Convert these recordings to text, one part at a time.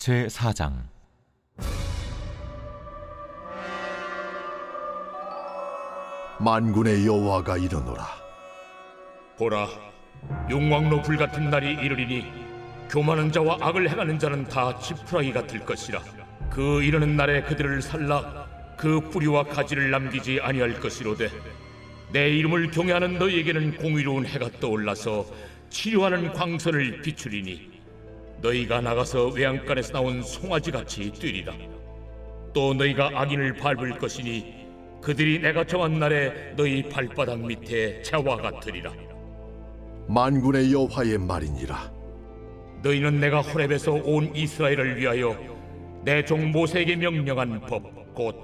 제4장. 만군의 여호와가 이르노라. 보라, 용왕로 불같은 날이 이르리니 교만한 자와 악을 행하는 자는 다 지푸라기가 될 것이라. 그 이르는 날에 그들을 살라 그 뿌리와 가지를 남기지 아니할 것이로되, 내 이름을 경외하는 너희에게는 공의로운 해가 떠올라서 치료하는 광선을 비추리니 너희가 나가서 외양간에서 나온 송아지같이 뛰리라. 또 너희가 악인을 밟을 것이니 그들이 내가 정한 날에 너희 발바닥 밑에 재와 같으리라. 만군의 여호와의 말이니라. 너희는 내가 호렙에서 온 이스라엘을 위하여 내 종 모세에게 명령한 법, 곧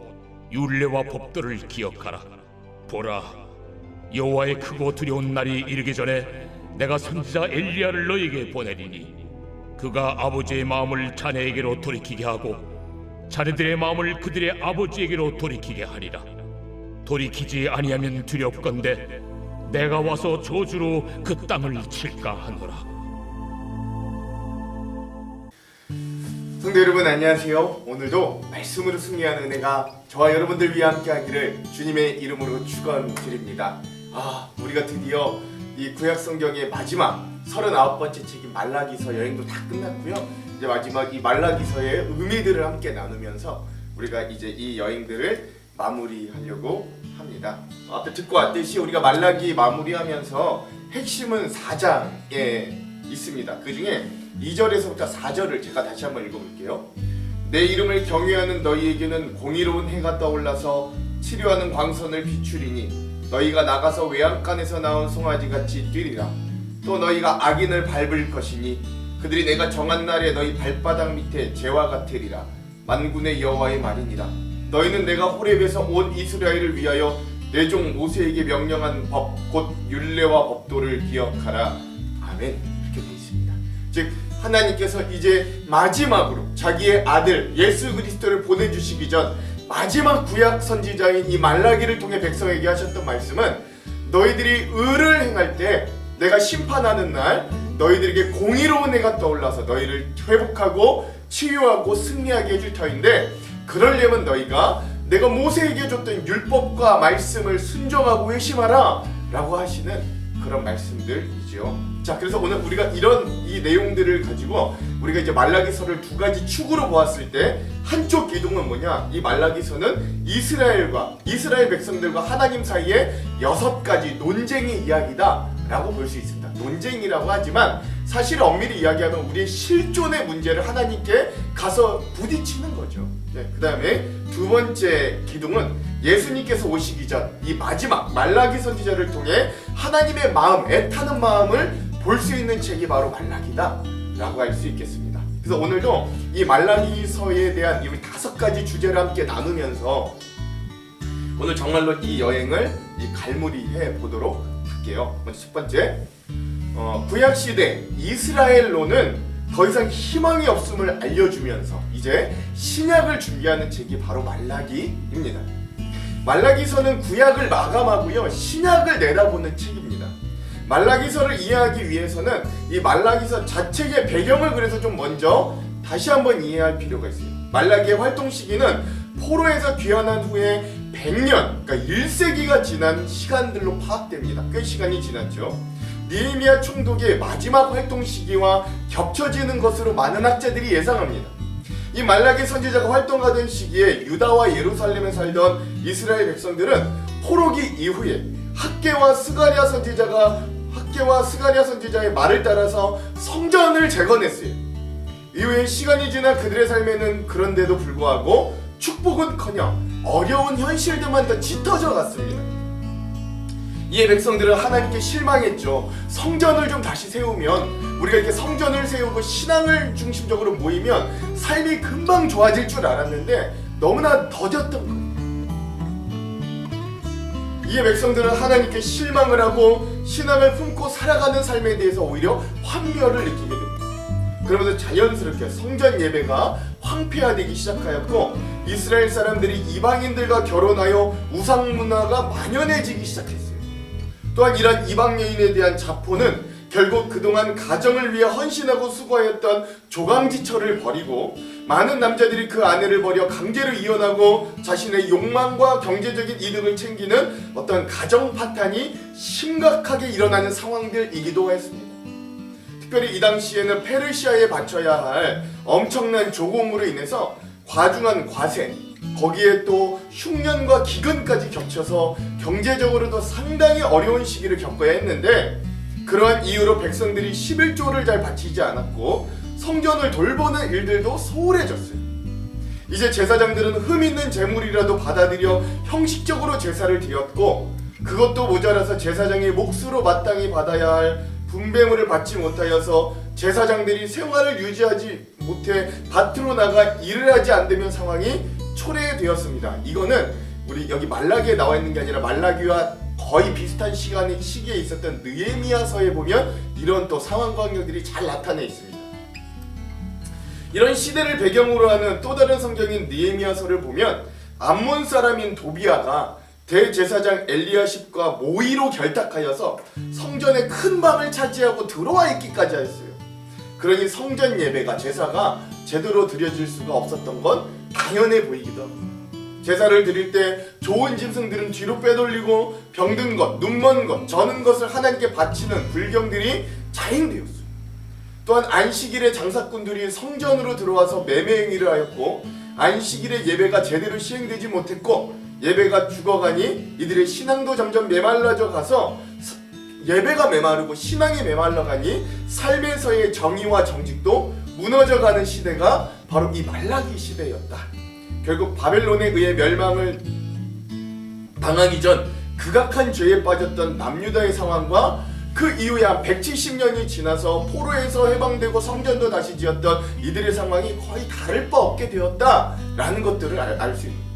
율례와 법도를 기억하라. 보라, 여호와의 크고 두려운 날이 이르기 전에 내가 선지자 엘리야를 너희에게 보내리니 그가 아버지의 마음을 자녀에게로 돌이키게 하고 자녀들의 마음을 그들의 아버지에게로 돌이키게 하리라. 돌이키지 아니하면 두렵건대 내가 와서 저주로 그 땅을 칠까 하노라. 성도 여러분, 안녕하세요. 오늘도 말씀으로 승리하는 은혜가 저와 여러분들 위해 함께하기를 주님의 이름으로 축원드립니다. 우리가 드디어 이 구약 성경의 마지막 39번째 책인 말라기서 여행도 다 끝났고요. 이제 마지막 이 말라기서의 의미들을 함께 나누면서 우리가 이제 이 여행들을 마무리하려고 합니다. 앞에 듣고 왔듯이 우리가 말라기 마무리하면서 핵심은 4장에 있습니다. 그 중에 2절에서부터 4절을 제가 다시 한번 읽어볼게요. 내 이름을 경외하는 너희에게는 공의로운 해가 떠올라서 치료하는 광선을 비추리니 너희가 나가서 외양간에서 나온 송아지같이 뛰리라. 또 너희가 악인을 밟을 것이니 그들이 내가 정한 날에 너희 발바닥 밑에 재와 같으리라. 만군의 여호와의 말이니라. 너희는 내가 호렙에서 온 이스라엘을 위하여 내 종 모세에게 명령한 법, 곧 율례와 법도를 기억하라. 아멘. 이렇게 되어 있습니다. 즉 하나님께서 이제 마지막으로 자기의 아들 예수 그리스도를 보내주시기 전 마지막 구약 선지자인 이 말라기를 통해 백성에게 하셨던 말씀은, 너희들이 의를 행할 때 내가 심판하는 날 너희들에게 공의로운 해가 떠올라서 너희를 회복하고 치유하고 승리하게 해줄 터인데, 그러려면 너희가 내가 모세에게 줬던 율법과 말씀을 순종하고 회심하라 라고 하시는 그런 말씀들이죠. 자, 그래서 오늘 우리가 이런 이 내용들을 가지고 우리가 이제 말라기서를 두 가지 축으로 보았을 때, 한쪽 기둥은 뭐냐? 이 말라기서는 이스라엘 백성들과 하나님 사이에 6가지 논쟁의 이야기다 라고 볼 수 있습니다. 논쟁이라고 하지만 사실 엄밀히 이야기하면 우리의 실존의 문제를 하나님께 가서 부딪히는 거죠. 그 다음에 두 번째 기둥은 예수님께서 오시기 전 이 마지막 말라기 선지자를 통해 하나님의 마음, 애타는 마음을 볼 수 있는 책이 바로 말라기다 라고 할 수 있겠습니다. 그래서 오늘도 이 말라기서에 대한 이 5가지 주제를 함께 나누면서 오늘 정말로 이 여행을 갈무리해 보도록 할게요. 먼저 첫 번째, 구약시대 이스라엘로는 더 이상 희망이 없음을 알려주면서 이제 신약을 준비하는 책이 바로 말라기입니다. 말라기서는 구약을 마감하고요, 신약을 내다보는 책입니다. 말라기서를 이해하기 위해서는 이 말라기서 자체의 배경을 그래서 좀 먼저 다시 한번 이해할 필요가 있어요. 말라기의 활동 시기는 포로에서 귀환한 후에 100년, 그러니까 1세기가 지난 시간들로 파악됩니다. 꽤 시간이 지났죠. 느헤미야 총독의 마지막 활동 시기와 겹쳐지는 것으로 많은 학자들이 예상합니다. 이 말라기 선지자가 활동하던 시기에 유다와 예루살렘에 살던 이스라엘 백성들은 포로기 이후에 학개와 스가랴 선지자의 말을 따라서 성전을 재건했어요. 이후에 시간이 지나 그들의 삶에는 그런데도 불구하고 축복은커녕 어려운 현실들만 더 짙어져 갔습니다. 이에 백성들은 하나님께 실망했죠. 성전을 좀 다시 세우면, 우리가 이렇게 성전을 세우고 신앙을 중심적으로 모이면 삶이 금방 좋아질 줄 알았는데 너무나 더뎠던 거예요. 이에 백성들은 하나님께 실망을 하고 신앙을 품고 살아가는 삶에 대해서 오히려 환멸을 느끼게 됩니다. 그러면서 자연스럽게 성전 예배가 황폐화되기 시작하였고, 이스라엘 사람들이 이방인들과 결혼하여 우상 문화가 만연해지기 시작했어요. 또한 이러한 이방 여인에 대한 자포는 결국 그동안 가정을 위해 헌신하고 수고하였던 조강지처를 버리고 많은 남자들이 그 아내를 버려 강제로 이혼하고 자신의 욕망과 경제적인 이득을 챙기는 어떤 가정 파탄이 심각하게 일어나는 상황들이기도 했습니다. 특별히 이 당시에는 페르시아에 바쳐야 할 엄청난 조공으로 인해서 과중한 과세, 거기에 또 흉년과 기근까지 겹쳐서 경제적으로도 상당히 어려운 시기를 겪어야 했는데, 그러한 이유로 백성들이 11조를 잘 바치지 않았고 성전을 돌보는 일들도 소홀해졌어요. 이제 제사장들은 흠 있는 제물이라도 받아들여 형식적으로 제사를 드렸고, 그것도 모자라서 제사장의 몫으로 마땅히 받아야 할 분배물을 받지 못하여서 제사장들이 생활을 유지하지 못해 밭으로 나가 일을 하지 않으면 상황이 초래되었습니다. 이거는 우리 여기 말라기에 나와 있는 게 아니라 말라기와 거의 비슷한 시기에 있었던 느헤미야서에 보면 이런 또 상황과 환경들이 잘 나타내 있습니다. 이런 시대를 배경으로 하는 또 다른 성경인 느헤미야서를 보면 암몬 사람인 도비아가 대제사장 엘리야십과 모의로 결탁하여서 성전의 큰 방을 차지하고 들어와 있기까지 하였어요. 그러니 성전 예배가, 제사가 제대로 드려질 수가 없었던 건 당연해 보이기도 합니다. 제사를 드릴 때 좋은 짐승들은 뒤로 빼돌리고 병든 것, 눈먼 것, 저는 것을 하나님께 바치는 불경들이 자행되었어요. 또한 안식일에 장사꾼들이 성전으로 들어와서 매매 행위를 하였고, 안식일에 예배가 제대로 시행되지 못했고 예배가 죽어가니 이들의 신앙도 점점 메말라져 가서 예배가 메마르고 신앙이 메말라 가니 삶에서의 정의와 정직도 무너져가는 시대가 바로 이 말라기 시대였다. 결국 바벨론에 의해 멸망을 당하기 전 극악한 죄에 빠졌던 남유다의 상황과 그 이후에 한 170년이 지나서 포로에서 해방되고 성전도 다시 지었던 이들의 상황이 거의 다를 바 없게 되었다라는 것들을 알 수 있는 거죠.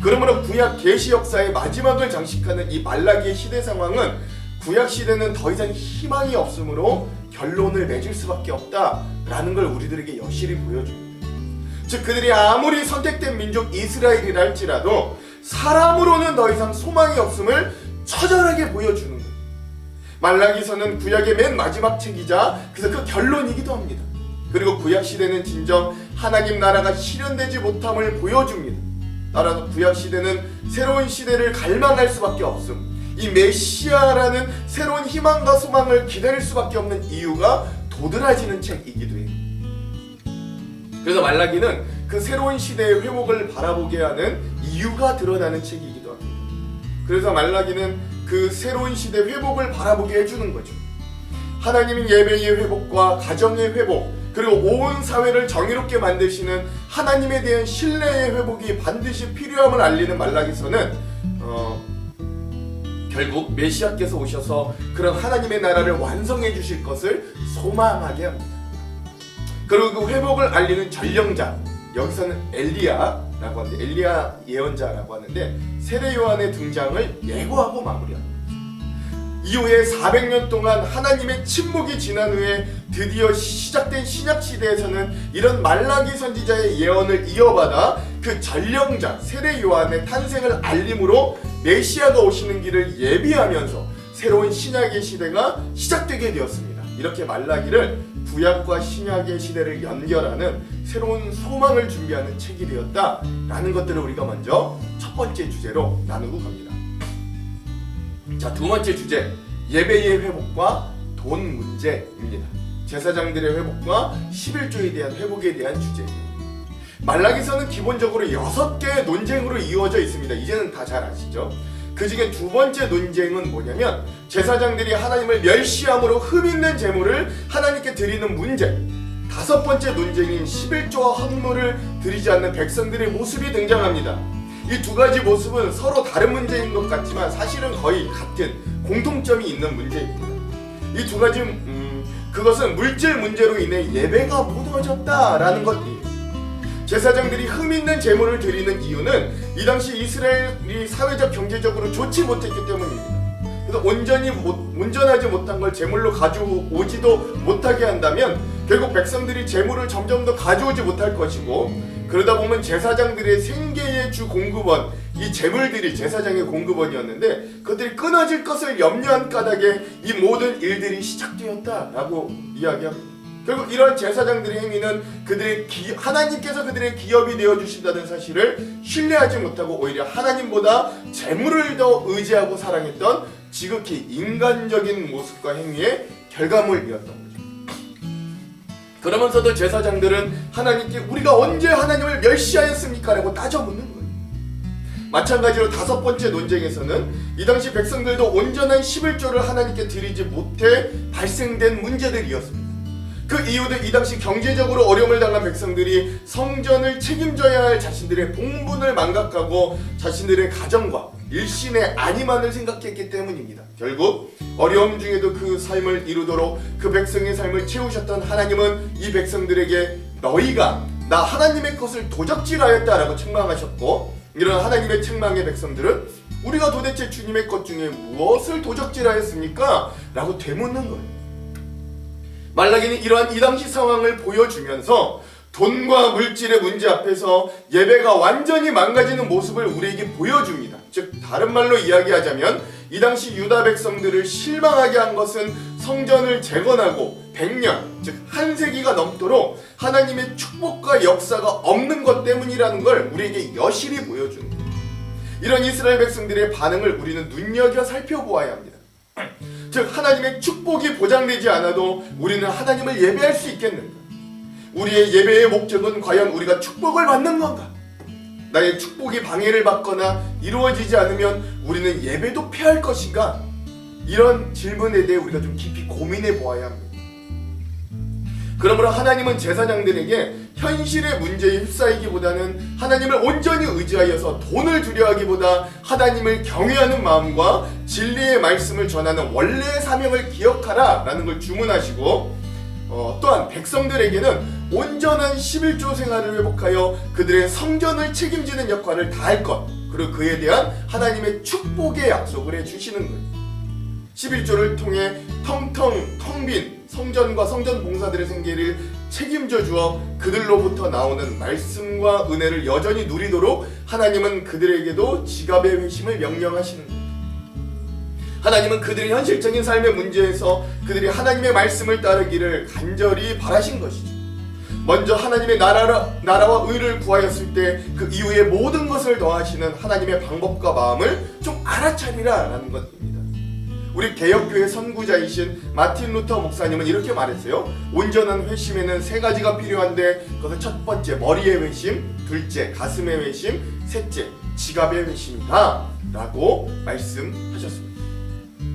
그러므로 구약 계시 역사의 마지막을 장식하는 이 말라기의 시대 상황은 구약 시대는 더 이상 희망이 없으므로 결론을 맺을 수밖에 없다라는 걸 우리들에게 여실히 보여줍니다. 즉 그들이 아무리 선택된 민족 이스라엘이라 할지라도 사람으로는 더 이상 소망이 없음을 처절하게 보여주는 거예요. 말라기서는 구약의 맨 마지막 책이자 그래서 그 결론이기도 합니다. 그리고 구약 시대는 진정 하나님 나라가 실현되지 못함을 보여줍니다. 따라서 구약 시대는 새로운 시대를 갈망할 수밖에 없음, 이 메시아라는 새로운 희망과 소망을 기다릴 수밖에 없는 이유가 도드라지는 책이기도 해요. 그래서 말라기는 그 새로운 시대의 회복을 바라보게 하는 이유가 드러나는 책이기도 합니다. 그래서 말라기는 그 새로운 시대 회복을 바라보게 해주는 거죠. 하나님은 예배의 회복과 가정의 회복, 그리고 온 사회를 정의롭게 만드시는 하나님에 대한 신뢰의 회복이 반드시 필요함을 알리는 말라기서는 결국 메시아께서 오셔서 그런 하나님의 나라를 완성해 주실 것을 소망하게 합니다. 그리고 그 회복을 알리는 전령자, 여기서는 엘리야라고 하는데, 엘리야 예언자라고 하는데 세례 요한의 등장을 예고하고 마무리합니다. 이후에 400년 동안 하나님의 침묵이 지난 후에 드디어 시작된 신약 시대에서는 이런 말라기 선지자의 예언을 이어받아 그 전령자 세례 요한의 탄생을 알림으로 메시아가 오시는 길을 예비하면서 새로운 신약의 시대가 시작되게 되었습니다. 이렇게 말라기를 구약과 신약의 시대를 연결하는 새로운 소망을 준비하는 책이 되었다라는 것들을 우리가 먼저 첫 번째 주제로 나누고 갑니다. 자, 두 번째 주제, 예배의 회복과 돈 문제입니다. 제사장들의 회복과 11조에 대한 회복에 대한 주제입니다. 말라기서는 기본적으로 6개의 논쟁으로 이루어져 있습니다. 이제는 다 잘 아시죠? 그 중에 두 번째 논쟁은 뭐냐면 제사장들이 하나님을 멸시함으로 흠 있는 제물을 하나님께 드리는 문제. 다섯 번째 논쟁인 11조와 헌물을 드리지 않는 백성들의 모습이 등장합니다. 이 두 가지 모습은 서로 다른 문제인 것 같지만 사실은 거의 같은 공통점이 있는 문제입니다. 이 두 가지 그것은 물질 문제로 인해 예배가 무너졌다라는 것이에요. 제사장들이 흠 있는 제물을 드리는 이유는 이 당시 이스라엘이 사회적 경제적으로 좋지 못했기 때문입니다. 그래서 온전하지 못한 걸 제물로 가져오지도 못하게 한다면 결국 백성들이 제물을 점점 더 가져오지 못할 것이고, 그러다 보면 제사장들의 생계의 주 공급원, 이 재물들이 제사장의 공급원이었는데 그것들이 끊어질 것을 염려한 까닭에 이 모든 일들이 시작되었다라고 이야기합니다. 결국 이러한 제사장들의 행위는 하나님께서 그들의 기업이 되어주신다는 사실을 신뢰하지 못하고 오히려 하나님보다 재물을 더 의지하고 사랑했던 지극히 인간적인 모습과 행위의 결과물이었던 거죠. 그러면서도 제사장들은 하나님께 우리가 언제 하나님을 멸시하였습니까? 라고 따져묻는 거예요. 마찬가지로 5번째 논쟁에서는 이 당시 백성들도 온전한 11조를 하나님께 드리지 못해 발생된 문제들이었습니다. 그 이유도 이 당시 경제적으로 어려움을 당한 백성들이 성전을 책임져야 할 자신들의 본분을 망각하고 자신들의 가정과 일신의 안위만을 생각했기 때문입니다. 결국 어려움 중에도 그 삶을 이루도록 그 백성의 삶을 채우셨던 하나님은 이 백성들에게 너희가 나 하나님의 것을 도적질하였다라고 책망하셨고, 이런 하나님의 책망의 백성들은 우리가 도대체 주님의 것 중에 무엇을 도적질하였습니까? 라고 되묻는 거예요. 말라기는 이러한 이 당시 상황을 보여주면서 돈과 물질의 문제 앞에서 예배가 완전히 망가지는 모습을 우리에게 보여줍니다. 즉 다른 말로 이야기하자면 이 당시 유다 백성들을 실망하게 한 것은 성전을 재건하고 100년, 즉 한 세기가 넘도록 하나님의 축복과 역사가 없는 것 때문이라는 걸 우리에게 여실히 보여줍니다. 이런 이스라엘 백성들의 반응을 우리는 눈여겨 살펴보아야 합니다. 즉 하나님의 축복이 보장되지 않아도 우리는 하나님을 예배할 수 있겠는가? 우리의 예배의 목적은 과연 우리가 축복을 받는 건가? 나의 축복이 방해를 받거나 이루어지지 않으면 우리는 예배도 피할 것인가? 이런 질문에 대해 우리가 좀 깊이 고민해 보아야 합니다. 그러므로 하나님은 제사장들에게 현실의 문제에 휩싸이기보다는 하나님을 온전히 의지하여서 돈을 두려워하기보다 하나님을 경외하는 마음과 진리의 말씀을 전하는 원래의 사명을 기억하라 라는 걸 주문하시고, 또한 백성들에게는 온전한 11조 생활을 회복하여 그들의 성전을 책임지는 역할을 다할 것, 그리고 그에 대한 하나님의 축복의 약속을 해주시는 거예요. 11조를 통해 텅 빈 성전과 성전 봉사들의 생계를 책임져 주어 그들로부터 나오는 말씀과 은혜를 여전히 누리도록 하나님은 그들에게도 지갑의 회심을 명령하시는 겁니다. 하나님은 그들의 현실적인 삶의 문제에서 그들이 하나님의 말씀을 따르기를 간절히 바라신 것이죠. 먼저 하나님의 나라와 의를 구하였을 때 그 이후에 모든 것을 더하시는 하나님의 방법과 마음을 좀 알아차리라 라는 것입니다. 우리 개혁교회 선구자이신 마틴 루터 목사님은 이렇게 말했어요. 온전한 회심에는 3가지가 필요한데 그것은 첫 번째 머리의 회심, 둘째 가슴의 회심, 셋째 지갑의 회심이다 라고 말씀하셨습니다.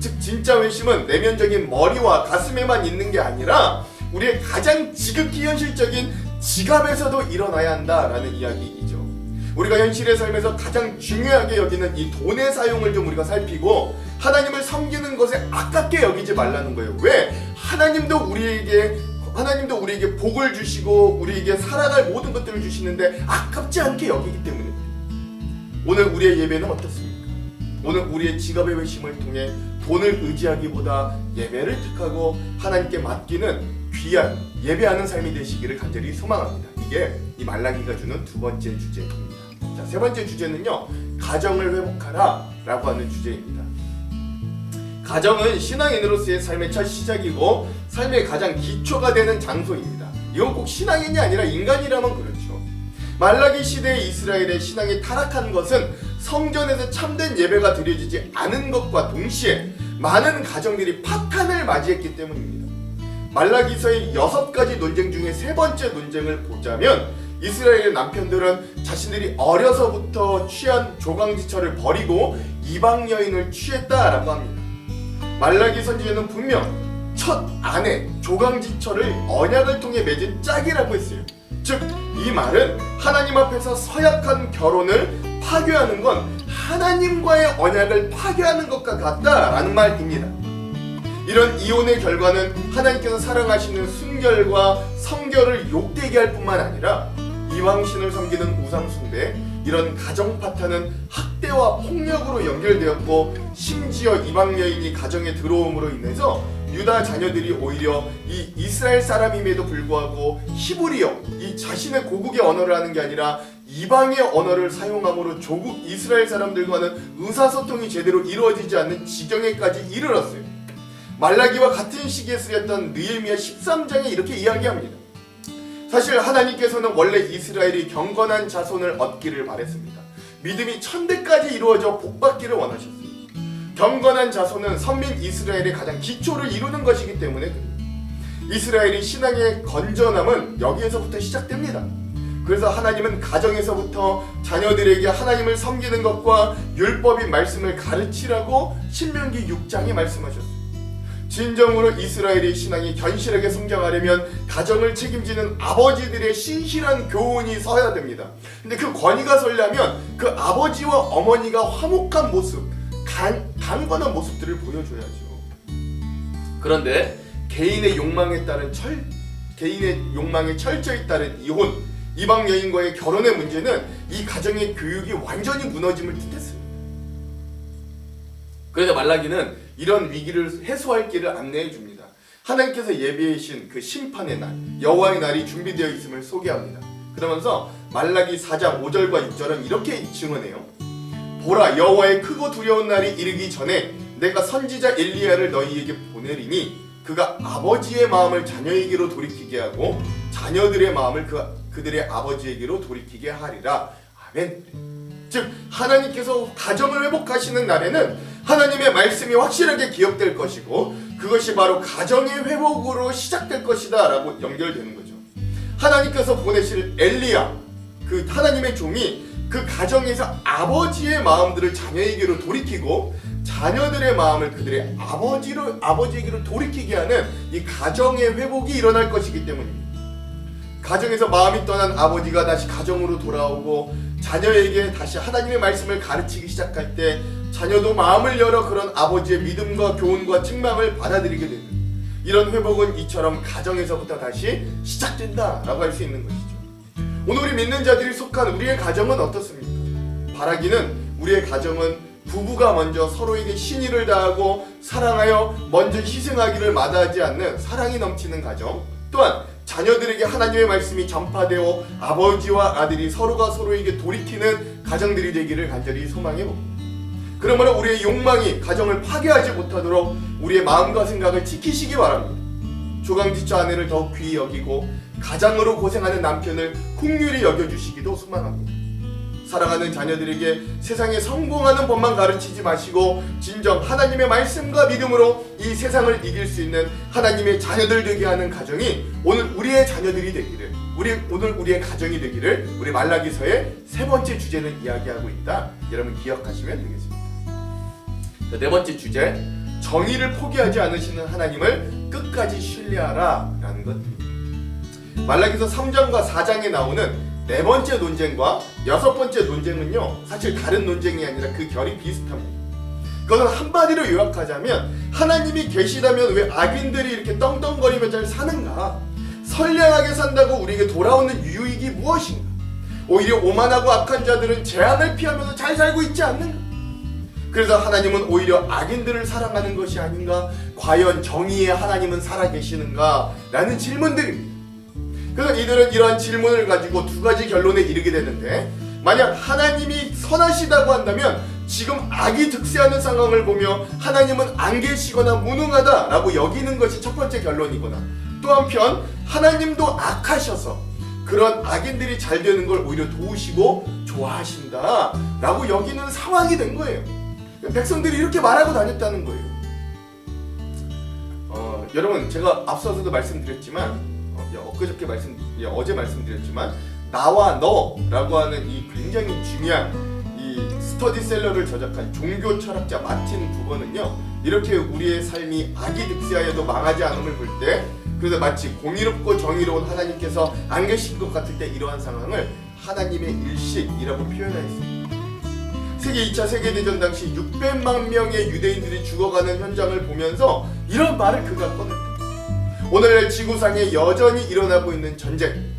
즉 진짜 회심은 내면적인 머리와 가슴에만 있는 게 아니라 우리의 가장 지극히 현실적인 지갑에서도 일어나야 한다라는 이야기이죠. 우리가 현실의 삶에서 가장 중요하게 여기는 이 돈의 사용을 좀 우리가 살피고 하나님을 섬기는 것에 아깝게 여기지 말라는 거예요. 왜? 하나님도 우리에게 복을 주시고 우리에게 살아갈 모든 것들을 주시는데 아깝지 않게 여기기 때문에. 오늘 우리의 예배는 어떻습니까? 오늘 우리의 지갑의 회심을 통해 돈을 의지하기보다 예배를 택하고 하나님께 맡기는 귀한 예배하는 삶이 되시기를 간절히 소망합니다. 이게 이 말라기가 주는 2번째 주제입니다. 자, 3번째 주제는요, 가정을 회복하라 라고 하는 주제입니다. 가정은 신앙인으로서의 삶의 첫 시작이고 삶의 가장 기초가 되는 장소입니다. 이건 꼭 신앙인이 아니라 인간이라면 그렇죠. 말라기 시대의 이스라엘의 신앙이 타락한 것은 성전에서 참된 예배가 드려지지 않은 것과 동시에 많은 가정들이 파탄을 맞이했기 때문입니다. 말라기서의 6가지 논쟁 중에 3번째 논쟁을 보자면 이스라엘의 남편들은 자신들이 어려서부터 취한 조강지처를 버리고 이방 여인을 취했다라고 합니다. 말라기 선지자는 분명 첫 아내 조강지처를 언약을 통해 맺은 짝이라고 했어요. 즉 이 말은 하나님 앞에서 서약한 결혼을 파괴하는 건 하나님과의 언약을 파괴하는 것과 같다라는 말입니다. 이런 이혼의 결과는 하나님께서 사랑하시는 순결과 성결을 욕되게 할 뿐만 아니라 이방신을 섬기는 우상숭배, 이런 가정 파탄은 학대와 폭력으로 연결되었고 심지어 이방 여인이 가정에 들어옴으로 인해서 유다 자녀들이 오히려 이 이스라엘 사람임에도 불구하고 히브리어, 이 자신의 고국의 언어를 하는 게 아니라 이방의 언어를 사용함으로 조국 이스라엘 사람들과는 의사소통이 제대로 이루어지지 않는 지경에까지 이르렀어요. 말라기와 같은 시기에 쓰였던 느헤미야 13장에 이렇게 이야기합니다. 사실 하나님께서는 원래 이스라엘이 경건한 자손을 얻기를 바랬습니다. 믿음이 천대까지 이루어져 복받기를 원하셨어요. 경건한 자손은 선민 이스라엘의 가장 기초를 이루는 것이기 때문에 그래요. 이스라엘의 신앙의 건전함은 여기에서부터 시작됩니다. 그래서 하나님은 가정에서부터 자녀들에게 하나님을 섬기는 것과 율법인 말씀을 가르치라고 신명기 6장에 말씀하셨어요. 진정으로 이스라엘의 신앙이 견실하게 성장하려면 가정을 책임지는 아버지들의 신실한 교훈이 서야 됩니다. 근데 그 권위가 서려면 그 아버지와 어머니가 화목한 모습, 강건한 모습들을 보여줘야죠. 그런데 개인의 욕망에 철저히 따른 이혼, 이방 여인과의 결혼의 문제는 이 가정의 교육이 완전히 무너짐을 뜻했습니다. 그래서 말라기는 이런 위기를 해소할 길을 안내해 줍니다. 하나님께서 예비하신 그 심판의 날, 여호와의 날이 준비되어 있음을 소개합니다. 그러면서 말라기 4장 5절과 6절은 이렇게 증언해요. 보라, 여호와의 크고 두려운 날이 이르기 전에 내가 선지자 엘리야를 너희에게 보내리니 그가 아버지의 마음을 자녀에게로 돌이키게 하고 자녀들의 마음을 그들의 아버지에게로 돌이키게 하리라. 아멘. 즉 하나님께서 가정을 회복하시는 날에는 하나님의 말씀이 확실하게 기억될 것이고 그것이 바로 가정의 회복으로 시작될 것이다 라고 연결되는 거죠. 하나님께서 보내실 엘리야, 그 하나님의 종이 그 가정에서 아버지의 마음들을 자녀에게로 돌이키고 자녀들의 마음을 그들의 아버지에게로 돌이키게 하는 이 가정의 회복이 일어날 것이기 때문입니다. 가정에서 마음이 떠난 아버지가 다시 가정으로 돌아오고 자녀에게 다시 하나님의 말씀을 가르치기 시작할 때 자녀도 마음을 열어 그런 아버지의 믿음과 교훈과 책망을 받아들이게 되는 이런 회복은 이처럼 가정에서부터 다시 시작된다라고 할 수 있는 것이죠. 오늘 우리 믿는 자들이 속한 우리의 가정은 어떻습니까? 바라기는 우리의 가정은 부부가 먼저 서로에게 신의를 다하고 사랑하여 먼저 희생하기를 마다하지 않는 사랑이 넘치는 가정, 또한 자녀들에게 하나님의 말씀이 전파되어 아버지와 아들이 서로가 서로에게 돌이키는 가정들이 되기를 간절히 소망해 봅니다. 그러므로 우리의 욕망이 가정을 파괴하지 못하도록 우리의 마음과 생각을 지키시기 바랍니다. 조강지처 아내를 더욱 귀히 여기고 가장으로 고생하는 남편을 긍휼히 여겨주시기도 소망합니다. 사랑하는 자녀들에게 세상에 성공하는 법만 가르치지 마시고 진정 하나님의 말씀과 믿음으로 이 세상을 이길 수 있는 하나님의 자녀들 되게 하는 가정이 오늘 우리의 자녀들이 되기를, 오늘 우리의 가정이 되기를 우리 말라기서의 세 번째 주제는 이야기하고 있다. 여러분 기억하시면 되겠습니다. 네 번째 주제, 정의를 포기하지 않으시는 하나님을 끝까지 신뢰하라 라는 것입니다. 말라기서 3장과 4장에 나오는 네 번째 논쟁과 여섯 번째 논쟁은요, 사실 다른 논쟁이 아니라 그 결이 비슷합니다. 그것은 한마디로 요약하자면 하나님이 계시다면 왜 악인들이 이렇게 떵떵거리며 잘 사는가? 선량하게 산다고 우리에게 돌아오는 유익이 무엇인가? 오히려 오만하고 악한 자들은 재앙을 피하면서 잘 살고 있지 않는가? 그래서 하나님은 오히려 악인들을 사랑하는 것이 아닌가? 과연 정의의 하나님은 살아계시는가? 라는 질문들입니다. 그래서 이들은 이러한 질문을 가지고 두 가지 결론에 이르게 되는데, 만약 하나님이 선하시다고 한다면 지금 악이 득세하는 상황을 보며 하나님은 안 계시거나 무능하다라고 여기는 것이 첫 번째 결론이거나, 또 한편 하나님도 악하셔서 그런 악인들이 잘 되는 걸 오히려 도우시고 좋아하신다라고 여기는 상황이 된 거예요. 백성들이 이렇게 말하고 다녔다는 거예요. 여러분, 제가 앞서서도 말씀드렸지만 어제 말씀드렸지만 나와 너라고 하는 이 굉장히 중요한 이 스터디셀러를 저작한 종교 철학자 마틴 부버는요, 이렇게 우리의 삶이 악이 득세하여도 망하지 않음을 볼 때, 그래서 마치 공의롭고 정의로운 하나님께서 안 계신 것 같을 때 이러한 상황을 하나님의 일식이라고 표현하였습니다. 세계 2차 세계대전 당시 600만 명의 유대인들이 죽어가는 현장을 보면서 이런 말을 그가 꺼냈다. 오늘날 지구상에 여전히 일어나고 있는 전쟁,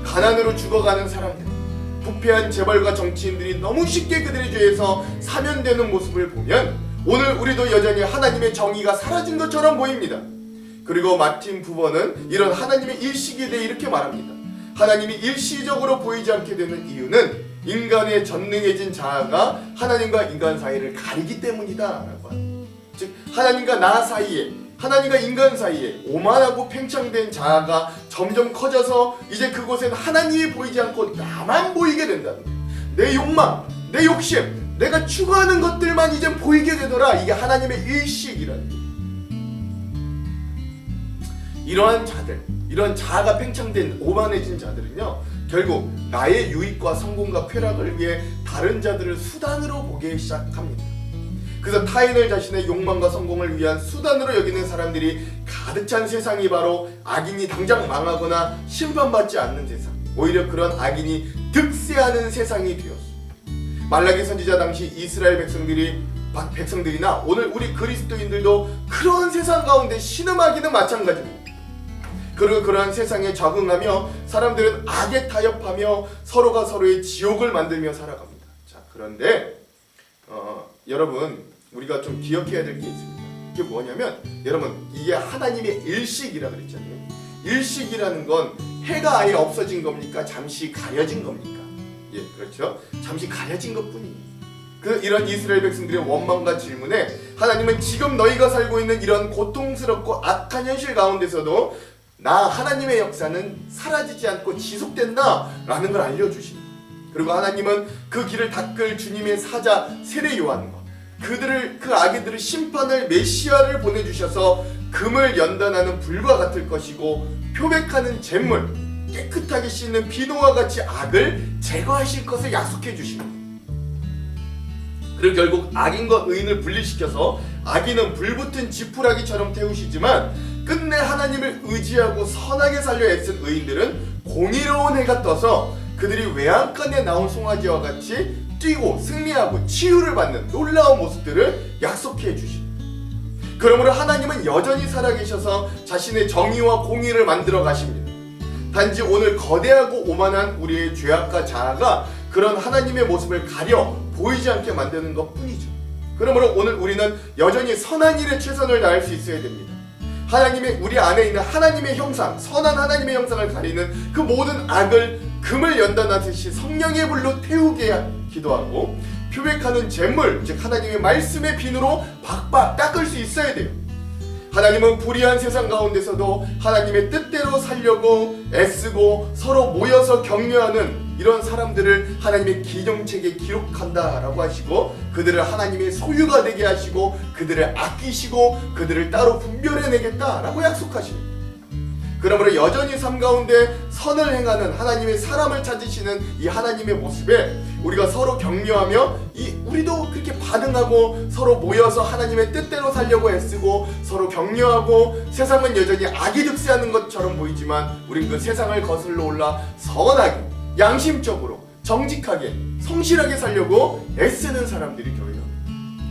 가난으로 죽어가는 사람들, 부패한 재벌과 정치인들이 너무 쉽게 그들의 죄에서 사면되는 모습을 보면 오늘 우리도 여전히 하나님의 정의가 사라진 것처럼 보입니다. 그리고 마틴 부버는 이런 하나님의 일식에 대해 이렇게 말합니다. 하나님이 일시적으로 보이지 않게 되는 이유는 인간의 전능해진 자아가 하나님과 인간 사이를 가리기 때문이다 라고 합니다. 즉 하나님과 나 사이에, 하나님과 인간 사이에 오만하고 팽창된 자아가 점점 커져서 이제 그곳엔 하나님이 보이지 않고 나만 보이게 된다는 거예요. 내 욕망, 내 욕심, 내가 추구하는 것들만 이제 보이게 되더라. 이게 하나님의 일식이라는 거예요. 이러한 자들, 이런 자아가 팽창된 오만해진 자들은요, 결국 나의 유익과 성공과 쾌락을 위해 다른 자들을 수단으로 보기 시작합니다. 그래서 타인을 자신의 욕망과 성공을 위한 수단으로 여기는 사람들이 가득 찬 세상이 바로 악인이 당장 망하거나 심판받지 않는 세상, 오히려 그런 악인이 득세하는 세상이 되었어. 말라기 선지자 당시 이스라엘 백성들이나 오늘 우리 그리스도인들도 그런 세상 가운데 신음하기는 마찬가지입니다. 그리고 그러한 세상에 적응하며 사람들은 악에 타협하며 서로가 서로의 지옥을 만들며 살아갑니다. 자, 그런데 여러분, 우리가 좀 기억해야 될 게 있습니다. 이게 뭐냐면, 여러분, 이게 하나님의 일식이라 그랬잖아요. 일식이라는 건 해가 아예 없어진 겁니까? 잠시 가려진 겁니까? 예, 그렇죠. 잠시 가려진 것뿐입니다. 이런 이스라엘 백성들의 원망과 질문에 하나님은 지금 너희가 살고 있는 이런 고통스럽고 악한 현실 가운데서도 나 하나님의 역사는 사라지지 않고 지속된다 라는 걸 알려주십니다. 그리고 하나님은 그 길을 닦을 주님의 사자 세례 요한과 그 아기들을 심판할 메시아를 보내주셔서 금을 연단하는 불과 같을 것이고 표백하는 잿물, 깨끗하게 씻는 비누와 같이 악을 제거하실 것을 약속해 주십니다. 그리고 결국 악인과 의인을 분리시켜서 악인은 불붙은 지푸라기처럼 태우시지만 끝내 하나님을 의지하고 선하게 살려 애쓴 의인들은 공의로운 해가 떠서 그들이 외양간에 나온 송아지와 같이 뛰고 승리하고 치유를 받는 놀라운 모습들을 약속해 주십니다. 그러므로 하나님은 여전히 살아계셔서 자신의 정의와 공의를 만들어 가십니다. 단지 오늘 거대하고 오만한 우리의 죄악과 자아가 그런 하나님의 모습을 가려 보이지 않게 만드는 것 뿐이죠. 그러므로 오늘 우리는 여전히 선한 일에 최선을 다할 수 있어야 됩니다. 우리 안에 있는 하나님의 형상, 선한 하나님의 형상을 가리는 그 모든 악을 금을 연단하듯이 성령의 불로 태우게 기도하고 표백하는 잿물, 즉 하나님의 말씀의 비누로 박박 닦을 수 있어야 돼요. 하나님은 불의한 세상 가운데서도 하나님의 뜻대로 살려고 애쓰고 서로 모여서 격려하는 이런 사람들을 하나님의 기정책에 기록한다라고 하시고 그들을 하나님의 소유가 되게 하시고 그들을 아끼시고 그들을 따로 분별해내겠다라고 약속하십니다. 그러므로 여전히 삶 가운데 선을 행하는 하나님의 사람을 찾으시는 이 하나님의 모습에 우리가 서로 격려하며 우리도 그렇게 반응하고 서로 모여서 하나님의 뜻대로 살려고 애쓰고 서로 격려하고 세상은 여전히 악이 득세하는 것처럼 보이지만 우린 그 세상을 거슬러 올라 선하게 양심적으로 정직하게 성실하게 살려고 애쓰는 사람들이 교회입니다.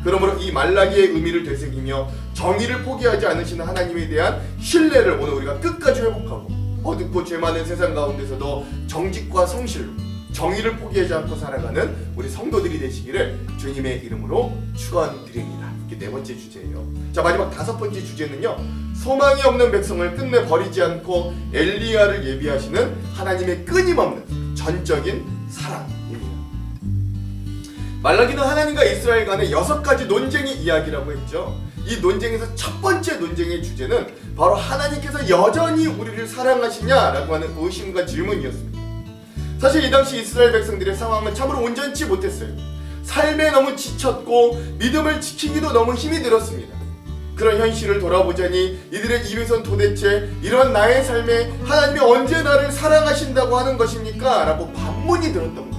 그러므로 이 말라기의 의미를 되새기며 정의를 포기하지 않으시는 하나님에 대한 신뢰를 오늘 우리가 끝까지 회복하고 어둡고 죄 많은 세상 가운데서도 정직과 성실로 정의를 포기하지 않고 살아가는 우리 성도들이 되시기를 주님의 이름으로 축원드립니다. 이게 네 번째 주제예요. 자, 마지막 다섯 번째 주제는요, 소망이 없는 백성을 끝내 버리지 않고 엘리야를 예비하시는 하나님의 끊임없는 전적인 사랑입니다. 말라기는 하나님과 이스라엘 간의 6가지 논쟁의 이야기라고 했죠. 이 논쟁에서 첫 번째 논쟁의 주제는 바로 하나님께서 여전히 우리를 사랑하시냐라고 하는 의심과 질문이었습니다. 사실 이 당시 이스라엘 백성들의 상황은 참으로 온전치 못했어요. 삶에 너무 지쳤고 믿음을 지키기도 너무 힘이 들었습니다. 그런 현실을 돌아보자니 이들의 입에선 도대체 이런 나의 삶에 하나님이 언제 나를 사랑하신다고 하는 것입니까? 라고 반문이 들었던 거예요.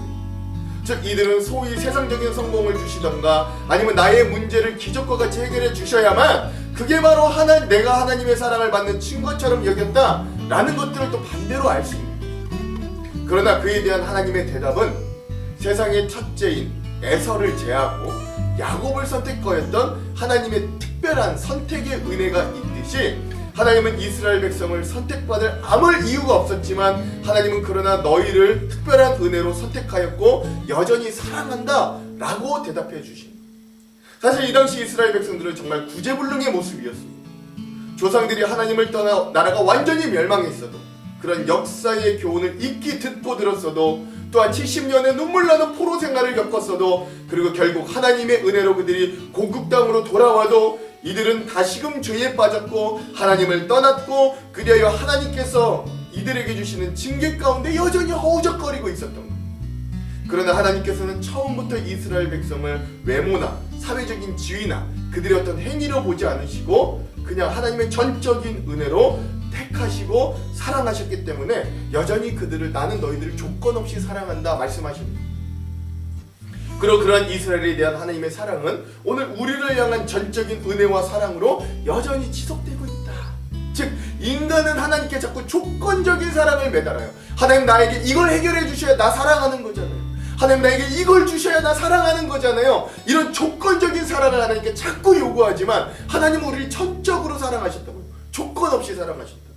즉 이들은 소위 세상적인 성공을 주시던가 아니면 나의 문제를 기적과 같이 해결해 주셔야만 그게 바로 내가 하나님의 사랑을 받는 증거처럼 여겼다 라는 것들을 또 반대로 알 수 있는 거예요. 그러나 그에 대한 하나님의 대답은 세상의 첫째인 에서를 제하고 야곱을 선택하였던 하나님의 특별한 선택의 은혜가 있듯이 하나님은 이스라엘 백성을 선택받을 아무 이유가 없었지만 하나님은 그러나 너희를 특별한 은혜로 선택하였고 여전히 사랑한다 라고 대답해 주십니다. 사실 이 당시 이스라엘 백성들은 정말 구제불능의 모습이었습니다. 조상들이 하나님을 떠나 나라가 완전히 멸망했어도, 그런 역사의 교훈을 익히 듣고 들었어도, 또한 70년의 눈물 나는 포로 생활을 겪었어도, 그리고 결국 하나님의 은혜로 그들이 고국 땅으로 돌아와도 이들은 다시금 죄에 빠졌고 하나님을 떠났고, 그리하여 하나님께서 이들에게 주시는 징계 가운데 여전히 허우적거리고 있었던 것. 그러나 하나님께서는 처음부터 이스라엘 백성을 외모나 사회적인 지위나 그들의 어떤 행위로 보지 않으시고 그냥 하나님의 전적인 은혜로 택하시고 사랑하셨기 때문에 여전히 그들을, 나는 너희들을 조건 없이 사랑한다 말씀하십니다. 그리고 그러한 이스라엘에 대한 하나님의 사랑은 오늘 우리를 향한 전적인 은혜와 사랑으로 여전히 지속되고 있다. 즉 인간은 하나님께 자꾸 조건적인 사랑을 매달아요. 하나님 나에게 이걸 해결해 주셔야 나 사랑하는 거잖아요. 하나님 나에게 이걸 주셔야 나 사랑하는 거잖아요. 이런 조건적인 사랑을 하나님께 자꾸 요구하지만 하나님은 우리를 전적으로 사랑하셨다고요. 조건 없이 사랑하셨다.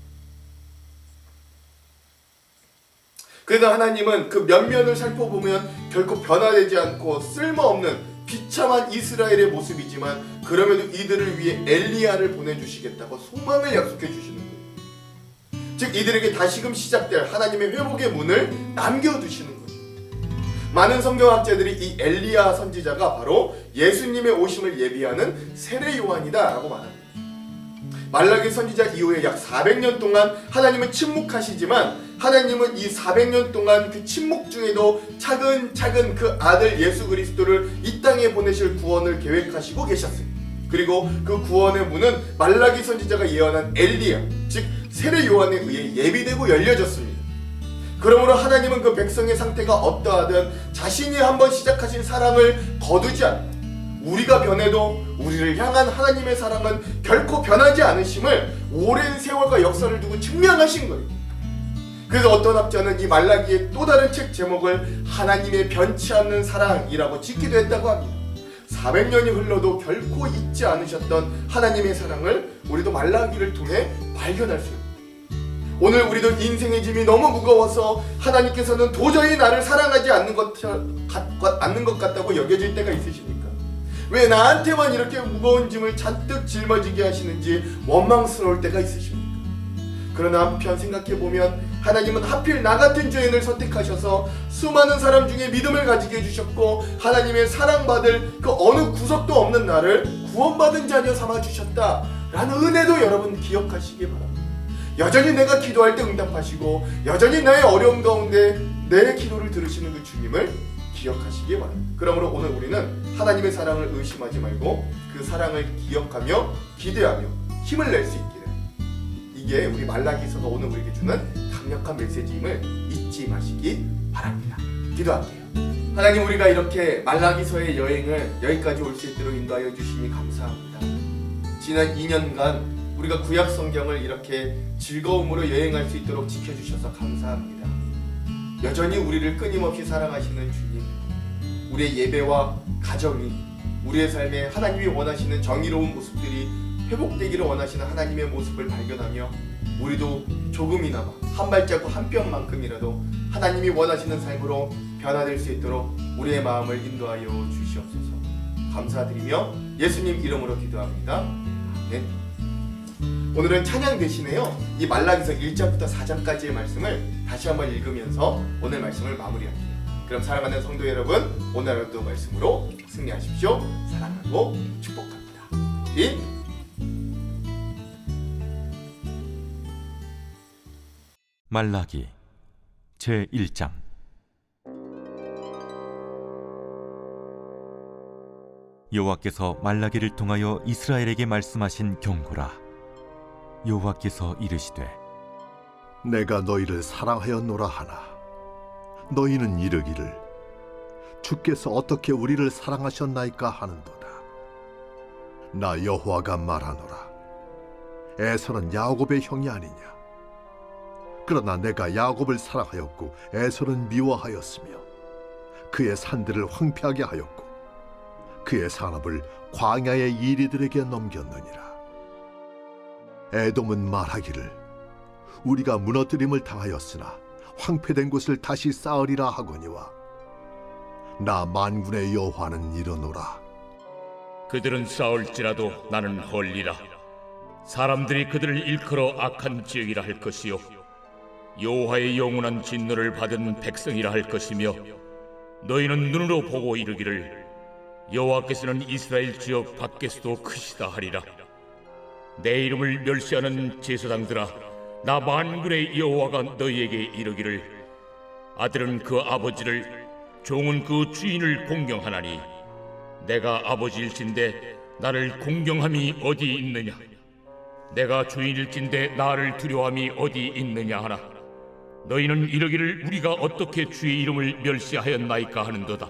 그래서 하나님은 그 면면을 살펴보면 결코 변화되지 않고 쓸모없는 비참한 이스라엘의 모습이지만, 그럼에도 이들을 위해 엘리야를 보내주시겠다고 소망을 약속해 주시는 거예요. 즉 이들에게 다시금 시작될 하나님의 회복의 문을 남겨두시는 거예요. 많은 성경학자들이 이 엘리야 선지자가 바로 예수님의 오심을 예비하는 세례 요한이다 라고 말합니다. 말라기 선지자 이후에 약 400년 동안 하나님은 침묵하시지만, 하나님은 이 400년 동안 그 침묵 중에도 차근차근 그 아들 예수 그리스도를 이 땅에 보내실 구원을 계획하시고 계셨어요. 그리고 그 구원의 문은 말라기 선지자가 예언한 엘리야, 즉 세례 요한에 의해 예비되고 열려졌습니다. 그러므로 하나님은 그 백성의 상태가 어떠하든 자신이 한번 시작하신 사랑을 거두지 않고, 우리가 변해도 우리를 향한 하나님의 사랑은 결코 변하지 않으심을 오랜 세월과 역사를 두고 증명하신 거예요. 그래서 어떤 학자는 이 말라기의 또 다른 책 제목을 하나님의 변치 않는 사랑이라고 짓기도 했다고 합니다. 400년이 흘러도 결코 잊지 않으셨던 하나님의 사랑을 우리도 말라기를 통해 발견할 수 있습니다. 오늘 우리도 인생의 짐이 너무 무거워서 하나님께서는 도저히 나를 사랑하지 않는 것 같다고 여겨질 때가 있으십니까? 왜 나한테만 이렇게 무거운 짐을 잔뜩 짊어지게 하시는지 원망스러울 때가 있으십니까? 그러나 한편 생각해보면 하나님은 하필 나 같은 죄인을 선택하셔서 수많은 사람 중에 믿음을 가지게 해주셨고, 하나님의 사랑받을 그 어느 구석도 없는 나를 구원받은 자녀 삼아주셨다라는 은혜도 여러분 기억하시기 바랍니다. 여전히 내가 기도할 때 응답하시고 여전히 나의 어려움 가운데 내 기도를 들으시는 그 주님을 기억하시기 바랍니다. 그러므로 오늘 우리는 하나님의 사랑을 의심하지 말고 그 사랑을 기억하며 기대하며 힘을 낼 수 있기를, 이게 우리 말라기서가 오늘 우리에게 주는 강력한 메시지임을 잊지 마시기 바랍니다. 기도할게요. 하나님, 우리가 이렇게 말라기서의 여행을 여기까지 올 수 있도록 인도하여 주시니 감사합니다. 지난 2년간 우리가 구약 성경을 이렇게 즐거움으로 여행할 수 있도록 지켜주셔서 감사합니다. 여전히 우리를 끊임없이 사랑하시는 주님, 우리의 예배와 가정이, 우리의 삶에 하나님이 원하시는 정의로운 모습들이 회복되기를 원하시는 하나님의 모습을 발견하며 우리도 조금이나마 한 발자국 한 뼘만큼이라도 하나님이 원하시는 삶으로 변화될 수 있도록 우리의 마음을 인도하여 주시옵소서. 감사드리며 예수님 이름으로 기도합니다. 아멘. 오늘은 찬양 대신에요, 이 말라기서 1장부터 4장까지의 말씀을 다시 한번 읽으면서 오늘 말씀을 마무리할게요. 그럼 사랑하는 성도 여러분, 오늘 하루도 말씀으로 승리하십시오. 사랑하고 축복합니다. 말라기 제1장. 여호와께서 말라기를 통하여 이스라엘에게 말씀하신 경고라. 여호와께서 이르시되, 내가 너희를 사랑하였노라 하나 너희는 이르기를 주께서 어떻게 우리를 사랑하셨나이까 하는도다. 나 여호와가 말하노라. 에서는 야곱의 형이 아니냐. 그러나 내가 야곱을 사랑하였고 에서는 미워하였으며 그의 산들을 황폐하게 하였고 그의 산업을 광야의 이리들에게 넘겼느니라. 에돔은 말하기를 우리가 무너뜨림을 당하였으나 황폐된 곳을 다시 쌓으리라 하거니와 나 만군의 여호와는 이르노라. 그들은 싸울지라도 나는 헐리라. 사람들이 그들을 일컬어 악한 지역이라 할 것이요 여호와의 영원한 진노를 받은 백성이라 할 것이며 너희는 눈으로 보고 이르기를 여호와께서는 이스라엘 지역 밖에서도 크시다 하리라. 내 이름을 멸시하는 제사장들아, 나 만군의 여호와가 너희에게 이르기를 아들은 그 아버지를, 종은 그 주인을 공경하나니 내가 아버지일진데 나를 공경함이 어디 있느냐? 내가 주인일진데 나를 두려워함이 어디 있느냐 하나? 너희는 이르기를 우리가 어떻게 주의 이름을 멸시하였나이까 하는도다.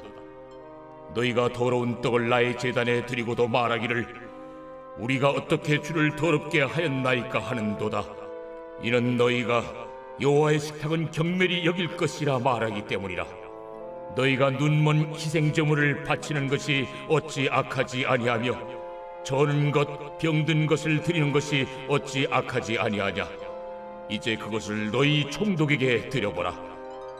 너희가 더러운 떡을 나의 제단에 드리고도 말하기를 우리가 어떻게 주를 더럽게 하였나이까 하는도다. 이는 너희가 여호와의 식탁은 경멸히 여길 것이라 말하기 때문이라. 너희가 눈먼 희생제물을 바치는 것이 어찌 악하지 아니하며 저는 것, 병든 것을 드리는 것이 어찌 악하지 아니하냐. 이제 그것을 너희 총독에게 드려보라.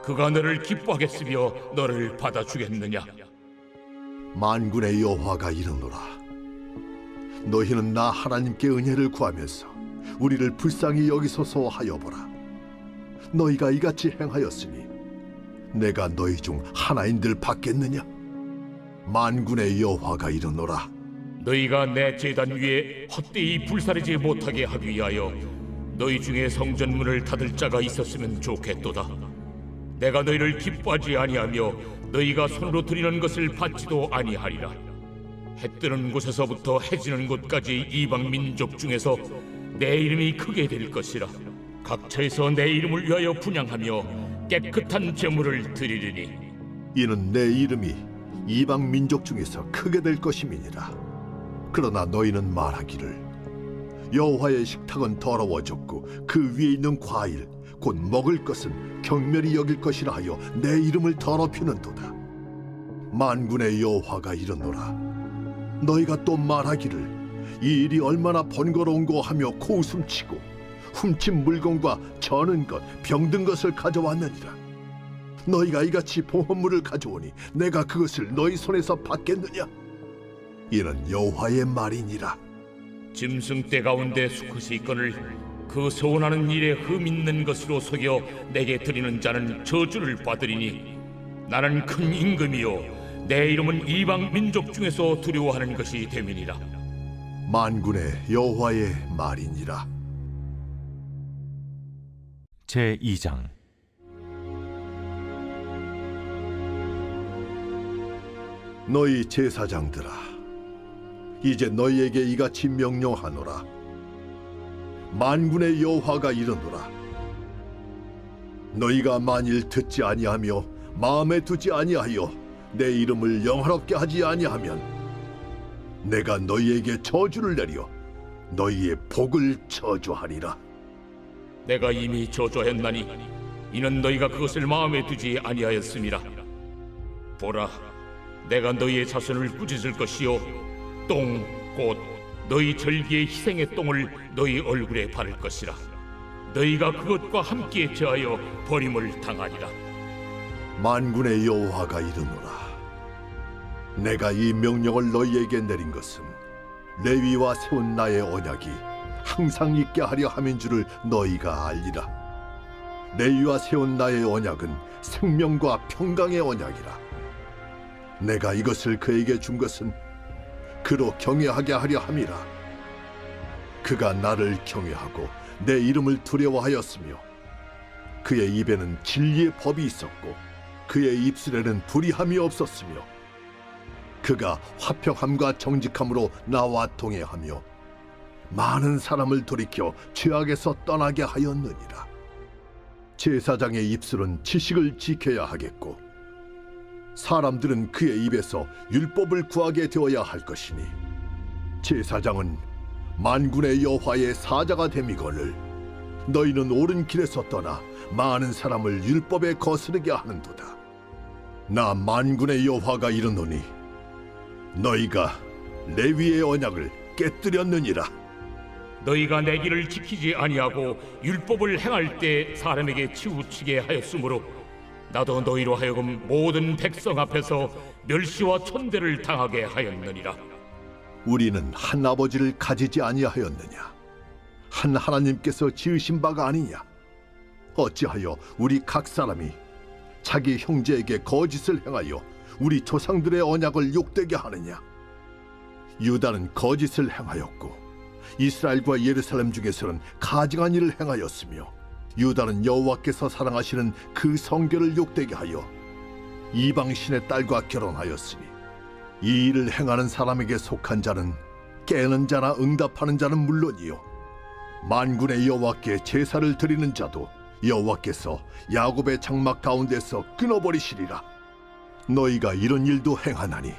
그가 너를 기뻐하겠으며 너를 받아주겠느냐. 만군의 여호와가 이르노라. 너희는 나 하나님께 은혜를 구하면서 우리를 불쌍히 여기소서 하여 보라. 너희가 이같이 행하였으니 내가 너희 중 하나인들 받겠느냐? 만군의 여호와가 이르노라. 너희가 내 제단 위에 헛되이 불사르지 못하게 하기 위하여 너희 중에 성전문을 닫을 자가 있었으면 좋겠도다. 내가 너희를 기뻐하지 아니하며 너희가 손으로 드리는 것을 받지도 아니하리라. 해 뜨는 곳에서부터 해 지는 곳까지 이방 민족 중에서 내 이름이 크게 될 것이라. 각처에서 내 이름을 위하여 분향하며 깨끗한 제물을 드리리니 이는 내 이름이 이방 민족 중에서 크게 될 것임이니라. 그러나 너희는 말하기를 여호와의 식탁은 더러워졌고 그 위에 있는 과일 곧 먹을 것은 경멸히 여길 것이라 하여 내 이름을 더럽히는도다. 만군의 여호와가 이르노라. 너희가 또 말하기를 이 일이 얼마나 번거로운고 하며 코웃음치고 훔친 물건과 저는 것, 병든 것을 가져왔느니라. 너희가 이같이 보험물을 가져오니 내가 그것을 너희 손에서 받겠느냐? 이는 여호와의 말이니라. 짐승 떼 가운데 수컷이 있거늘 그 소원하는 일에 흠 있는 것으로 속여 내게 드리는 자는 저주를 받으리니 나는 큰 임금이요 내 이름은 이방 민족 중에서 두려워하는 것이 됨이니라. 만군의 여호와의 말이니라. 제 2장. 너희 제사장들아, 이제 너희에게 이같이 명령하노라. 만군의 여호와가 이르노라. 너희가 만일 듣지 아니하며 마음에 두지 아니하여 내 이름을 영화롭게 하지 아니하면 내가 너희에게 저주를 내려 너희의 복을 저주하리라. 내가 이미 저주하였나니 이는 너희가 그것을 마음에 두지 아니하였음이라. 보라, 내가 너희의 자손을 꾸짖을 것이요 똥 곧 너희 절기의 희생의 똥을 너희 얼굴에 바를 것이라. 너희가 그것과 함께 제하여 버림을 당하리라. 만군의 여호와가 이르노라. 내가 이 명령을 너희에게 내린 것은 레위와 세운 나의 언약이 항상 있게 하려 함인 줄을 너희가 알리라. 레위와 세운 나의 언약은 생명과 평강의 언약이라. 내가 이것을 그에게 준 것은 그로 경외하게 하려 함이라. 그가 나를 경외하고 내 이름을 두려워하였으며 그의 입에는 진리의 법이 있었고 그의 입술에는 불의함이 없었으며 그가 화평함과 정직함으로 나와 동행하며 많은 사람을 돌이켜 죄악에서 떠나게 하였느니라. 제사장의 입술은 지식을 지켜야 하겠고 사람들은 그의 입에서 율법을 구하게 되어야 할 것이니 제사장은 만군의 여호와의 사자가 됨이거늘 너희는 옳은 길에서 떠나 많은 사람을 율법에 거스르게 하는도다. 나 만군의 여호와가 이르노니 너희가 레위의 언약을 깨뜨렸느니라. 너희가 내 길을 지키지 아니하고 율법을 행할 때 사람에게 치우치게 하였으므로 나도 너희로 하여금 모든 백성 앞에서 멸시와 천대를 당하게 하였느니라. 우리는 한 아버지를 가지지 아니하였느냐? 한 하나님께서 지으신 바가 아니냐? 어찌하여 우리 각 사람이 자기 형제에게 거짓을 행하여 우리 조상들의 언약을 욕되게 하느냐? 유다는 거짓을 행하였고 이스라엘과 예루살렘 중에서는 가증한 일을 행하였으며 유다는 여호와께서 사랑하시는 그 성결을 욕되게 하여 이방 신의 딸과 결혼하였으니 이 일을 행하는 사람에게 속한 자는 깨는 자나 응답하는 자는 물론이요 만군의 여호와께 제사를 드리는 자도 여호와께서 야곱의 장막 가운데서 끊어버리시리라. 너희가 이런 일도 행하나니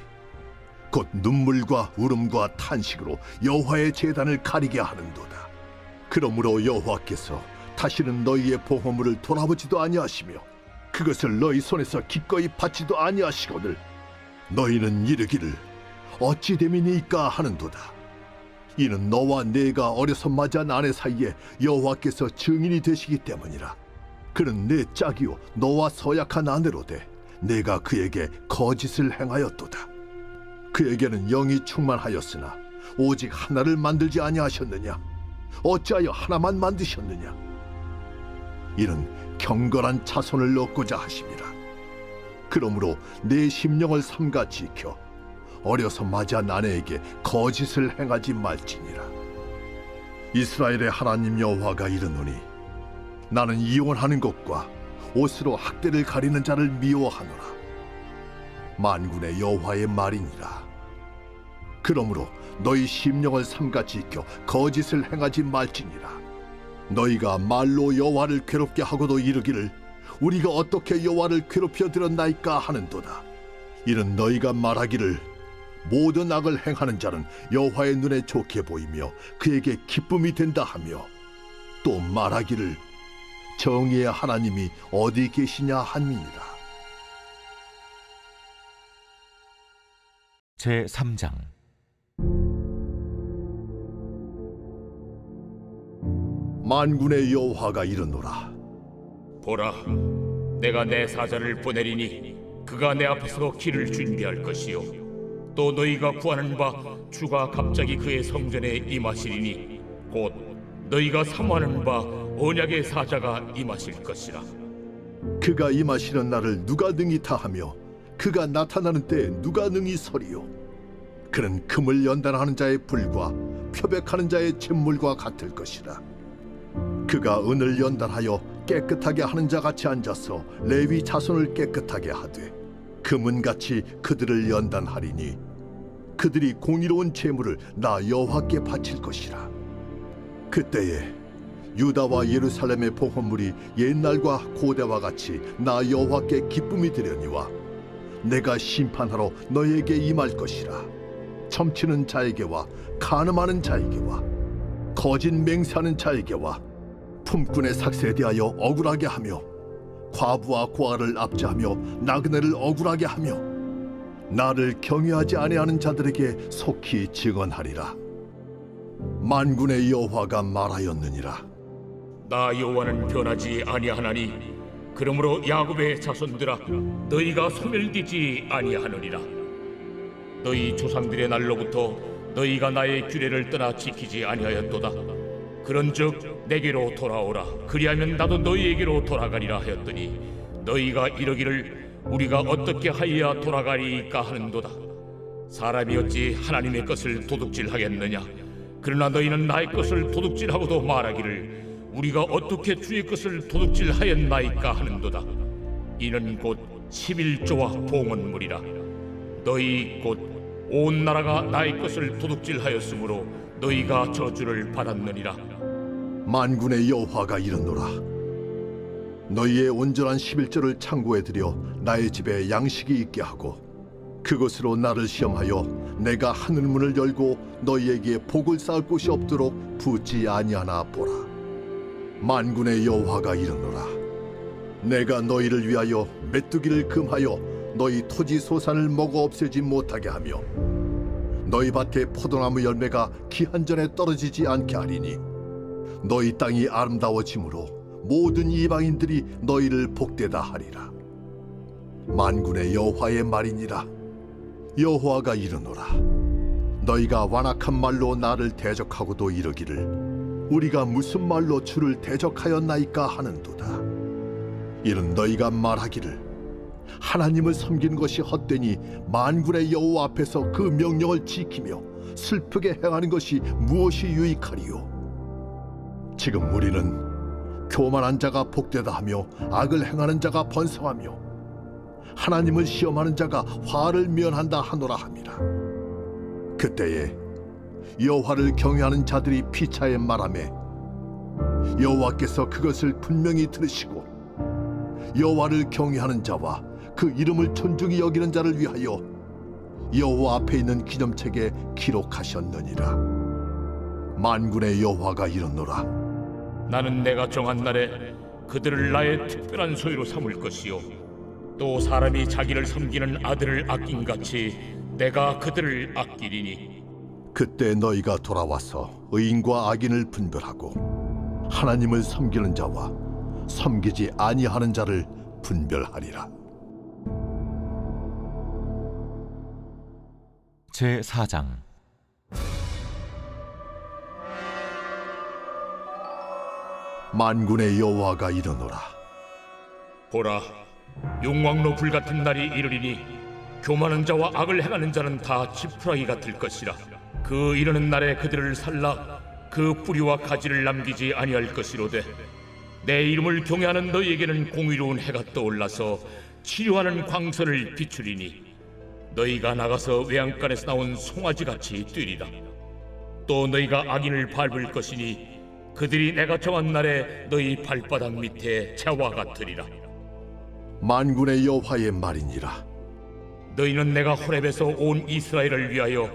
곧 눈물과 울음과 탄식으로 여호와의 제단을 가리게 하는도다. 그러므로 여호와께서 다시는 너희의 보호물을 돌아보지도 아니하시며 그것을 너희 손에서 기꺼이 받지도 아니하시거늘 너희는 이르기를 어찌 됨이니까 하는도다. 이는 너와 내가 어려서 맞이한 아내 사이에 여호와께서 증인이 되시기 때문이라. 그는 내 짝이요 너와 서약한 아내로되 내가 그에게 거짓을 행하였도다. 그에게는 영이 충만하였으나 오직 하나를 만들지 아니하셨느냐? 어찌하여 하나만 만드셨느냐? 이는 경건한 자손을 얻고자 하심이라. 그러므로 내 심령을 삼가 지켜 어려서 맞이한 아내에게 거짓을 행하지 말지니라. 이스라엘의 하나님 여호와가 이르노니 나는 이혼하는 것과 옷으로 학대를 가리는 자를 미워하노라. 만군의 여호와의 말이니라. 그러므로 너희 심령을 삼가 지켜 거짓을 행하지 말지니라. 너희가 말로 여호와를 괴롭게 하고도 이르기를 우리가 어떻게 여호와를 괴롭혀 드렸나이까 하는도다. 이는 너희가 말하기를 모든 악을 행하는 자는 여호와의 눈에 좋게 보이며 그에게 기쁨이 된다 하며 또 말하기를 정의의 하나님이 어디 계시냐 함이니라. 제 3장. 만군의 여호와가 이르노라. 보라, 내가 내 사자를 보내리니 그가 내 앞에서 길을 준비할 것이요 또 너희가 구하는 바 주가 갑자기 그의 성전에 임하시리니 곧 너희가 사모하는 바 언약의 사자가 임하실 것이라. 그가 임하시는 날을 누가 능히 다하며 그가 나타나는 때에 누가 능히 서리요? 그는 금을 연단하는 자의 불과 표백하는 자의 잿물과 같을 것이라. 그가 은을 연단하여 깨끗하게 하는 자 같이 앉아서 레위 자손을 깨끗하게 하되 금은같이 그들을 연단하리니 그들이 공의로운 제물을 나 여호와께 바칠 것이라. 그때에 유다와 예루살렘의 보헌물이 옛날과 고대와 같이 나 여호와께 기쁨이 되려니와 내가 심판하러 너에게 임할 것이라. 점치는 자에게와 간음하는 자에게와 거짓 맹세하는 자에게와 품꾼의 삭세에 대하여 억울하게 하며 과부와 고아를 압제하며 나그네를 억울하게 하며 나를 경외하지 아니하는 자들에게 속히 증언하리라. 만군의 여호와가 말하였느니라. 나 여호와는 변하지 아니하나니 그러므로 야곱의 자손들아 너희가 소멸되지 아니하느니라. 너희 조상들의 날로부터 너희가 나의 규례를 떠나 지키지 아니하였도다. 그런즉 내게로 돌아오라. 그리하면 나도 너희에게로 돌아가리라 하였더니 너희가 이러기를 우리가 어떻게 하여야 돌아가리까 하는도다. 사람이 어찌 하나님의 것을 도둑질하겠느냐? 그러나 너희는 나의 것을 도둑질하고도 말하기를 우리가 어떻게 주의 것을 도둑질하였나이까 하는도다. 이는 곧 11조와 봉헌물이라. 너희 곧 온 나라가 나의 것을 도둑질하였으므로 너희가 저주를 받았느니라. 만군의 여호와가 이르노라. 너희의 온전한 11조를 창고에 들여 나의 집에 양식이 있게 하고 그것으로 나를 시험하여 내가 하늘 문을 열고 너희에게 복을 쌓을 곳이 없도록 붙지 아니하나 보라. 만군의 여호와가 이르노라. 내가 너희를 위하여 메뚜기를 금하여 너희 토지 소산을 먹어 없애지 못하게 하며 너희 밭에 포도나무 열매가 기한 전에 떨어지지 않게 하리니 너희 땅이 아름다워짐으로 모든 이방인들이 너희를 복되다 하리라. 만군의 여호와의 말이니라. 여호와가 이르노라. 너희가 완악한 말로 나를 대적하고도 이르기를 우리가 무슨 말로 주를 대적하였나이까 하는도다. 이는 너희가 말하기를 하나님을 섬기는 것이 헛되니 만군의 여호와 앞에서 그 명령을 지키며 슬프게 행하는 것이 무엇이 유익하리요? 지금 우리는 교만한 자가 복되다 하며 악을 행하는 자가 번성하며 하나님을 시험하는 자가 화를 면한다 하노라 함이라. 그때에 여호와를 경외하는 자들이 피차에 말하매 여호와께서 그것을 분명히 들으시고 여호와를 경외하는 자와 그 이름을 존중히 여기는 자를 위하여 여호와 앞에 있는 기념책에 기록하셨느니라. 만군의 여호와가 이르노라. 나는 내가 정한 날에 그들을 나의 특별한 소유로 삼을 것이요 또 사람이 자기를 섬기는 아들을 아낀같이 내가 그들을 아끼리니 그때 너희가 돌아와서 의인과 악인을 분별하고 하나님을 섬기는 자와 섬기지 아니하는 자를 분별하리라. 제 4장. 만군의 여호와가 이르노라. 보라, 용왕로 불같은 날이 이르리니 교만한 자와 악을 행하는 자는 다 지푸라기가 될 것이라. 그 이르는 날에 그들을 살라 그 뿌리와 가지를 남기지 아니할 것이로되 내 이름을 경외하는 너희에게는 공의로운 해가 떠올라서 치료하는 광선을 비추리니 너희가 나가서 외양간에서 나온 송아지같이 뛰리라. 또 너희가 악인을 밟을 것이니 그들이 내가 정한 날에 너희 발바닥 밑에 재와 같으리라. 만군의 여호와의 말이니라. 너희는 내가 호렙에서 온 이스라엘을 위하여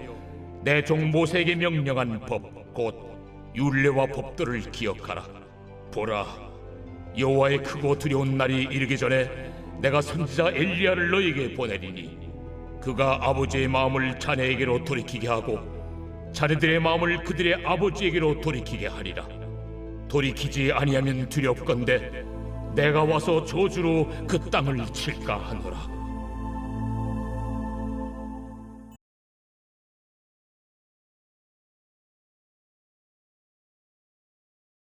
내 종 모세에게 명령한 법 곧 율례와 법도를 기억하라. 보라, 여호와의 크고 두려운 날이 이르기 전에 내가 선지자 엘리야를 너희에게 보내리니 그가 아버지의 마음을 자네에게로 돌이키게 하고 자네들의 마음을 그들의 아버지에게로 돌이키게 하리라. 돌이키지 아니하면 두렵건대 내가 와서 저주로 그 땅을 칠까 하노라.